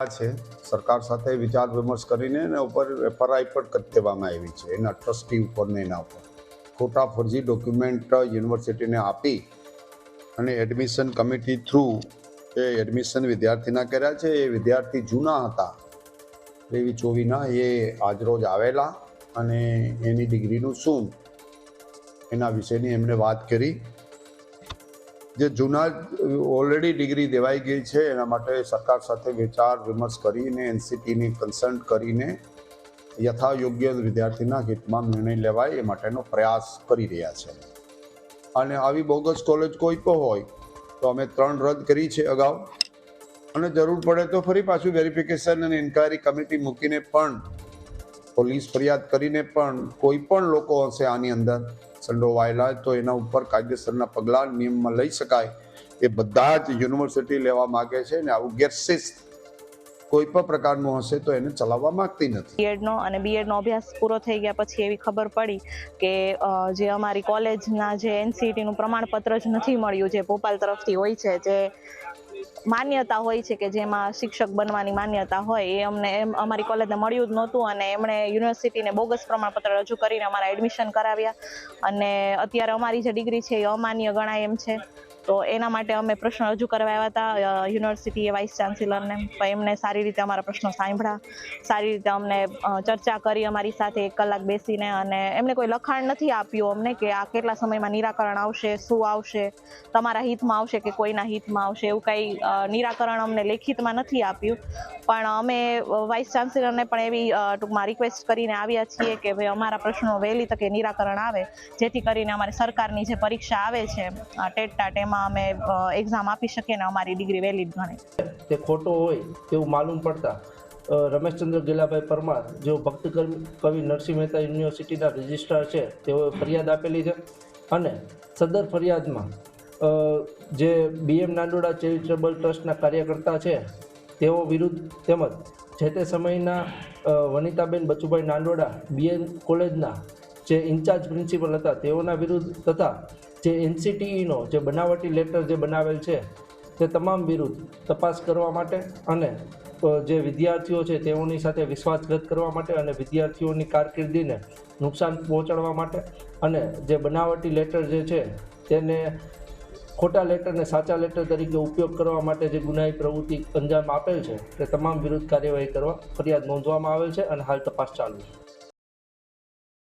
છે સરકાર સાથે વિચાર વિમર્શ કરીને એના ઉપર એફઆરઆઈ પણ કરી દેવામાં આવી છે એના ટ્રસ્ટી ઉપર ને એના ઉપર ખોટા ફરજી ડોક્યુમેન્ટ યુનિવર્સિટીને આપી અને એડમિશન કમિટી થ્રુ એ એડમિશન વિદ્યાર્થીના કર્યા છે. એ વિદ્યાર્થી જૂના હતા 23-24 એ આજરોજ આવેલા અને એની ડિગ્રીનું શું એના વિશેની એમણે વાત કરી. જે જૂના ઓલરેડી ડિગ્રી દેવાઈ ગઈ છે એના માટે સરકાર સાથે વિચાર વિમર્શ કરીને એનસીટીની કન્સલ્ટ કરીને યથાયોગ્ય વિદ્યાર્થીના હિતમાં નિર્ણય લેવાય એ માટેનો પ્રયાસ કરી રહ્યા છે. અને આવી બોગસ કોલેજ કોઈ પણ હોય તો અમે 3 રદ કરી છે અગાઉ અને જરૂર પડે તો ફરી પાછું વેરિફિકેશન અને ઇન્ક્વાયરી કમિટી મૂકીને પણ પોલીસ ફરિયાદ કરીને પણ કોઈ પણ લોકો હશે આની અંદર સંડોવાયેલા તો એના ઉપર કાયદેસરના પગલાં નિયમમાં લઈ શકાય એ બધા જ યુનિવર્સિટી લેવા માગે છે ને આવું ગેરશિસ્ત કોઈ પણ પ્રકારનું હશે તો એને ચલાવવા માંગતી નથી. બીએડનો અને બીએડનો અભ્યાસ પૂરો થઈ ગયા પછી એવી ખબર પડી કે જે અમારી કોલેજના જે એનસીઈટીનું પ્રમાણપત્ર જ નથી મળ્યું જે ભોપાલ તરફથી હોય છે, જે માન્યતા હોય છે કે જેમાં શિક્ષક બનવાની માન્યતા હોય એ અમને અમારી કોલેજને મળ્યું જ નહોતું અને એમણે યુનિવર્સિટીને બોગસ પ્રમાણપત્ર રજૂ કરીને અમારા એડમિશન કરાવ્યા અને અત્યારે અમારી જે ડિગ્રી છે એ અમાન્ય ગણાય એમ છે. તો એના માટે અમે પ્રશ્ન રજૂ કરવા આવ્યા હતા યુનિવર્સિટીએ વાઇસ ચાન્સેલરને. પણ એમને સારી રીતે અમારા પ્રશ્નો સાંભળ્યા, સારી રીતે અમને ચર્ચા કરી અમારી સાથે 1 કલાક બેસીને અને એમને કોઈ લખાણ નથી આપ્યું અમને કે આ કેટલા સમયમાં નિરાકરણ આવશે, શું આવશે, તમારા હિતમાં આવશે કે કોઈના હિતમાં આવશે, એવું કંઈ નિરાકરણ અમને લેખિતમાં નથી આપ્યું. પણ અમે વાઇસ ચાન્સેલરને પણ એવી ટૂંકમાં રિક્વેસ્ટ કરીને આવ્યા છીએ કે ભાઈ અમારા પ્રશ્નો વહેલી તકે નિરાકરણ આવે જેથી કરીને અમારી સરકારની જે પરીક્ષા આવે છે ટેટ ટાટ એમાં અમે એક્ઝામ આપી શકીએ ને અમારી ડિગ્રી વેલિડ ગણે. તે ખોટો હોય તેવું માલુમ પડતા રમેશચંદ્ર ગેલાભાઈ પરમાર જેઓ ભક્ત કવિ નરસિંહ મહેતા યુનિવર્સિટીના રજિસ્ટ્રાર છે તેઓએ ફરિયાદ આપેલી છે અને સદર ફરિયાદમાં જે બીએમ નાંદોડા ચેરિટેબલ ટ્રસ્ટના કાર્યકર્તા છે તેઓ વિરુદ્ધ તેમજ જે તે સમયના વનિતાબેન બચુભાઈ નાંદોડા બીએમ કોલેજના જે ઇન્ચાર્જ પ્રિન્સિપલ હતા તેઓના વિરુદ્ધ તથા જે એનસીટીઈનો જે બનાવટી લેટર જે બનાવેલ છે તે તમામ વિરુદ્ધ તપાસ કરવા માટે અને જે વિદ્યાર્થીઓ છે તેઓની સાથે વિશ્વાસઘાત કરવા માટે અને વિદ્યાર્થીઓની કારકિર્દીને નુકસાન પહોંચાડવા માટે અને જે બનાવટી લેટર જે છે તેને ખોટા લેટરને સાચા લેટર તરીકે ઉપયોગ કરવા માટે જે ગુનાહિત પ્રવૃત્તિ અંજામ આપેલ છે તે તમામ વિરુદ્ધ કાર્યવાહી કરવા ફરિયાદ નોંધવામાં આવેલ છે અને હાલ તપાસ ચાલુ છે.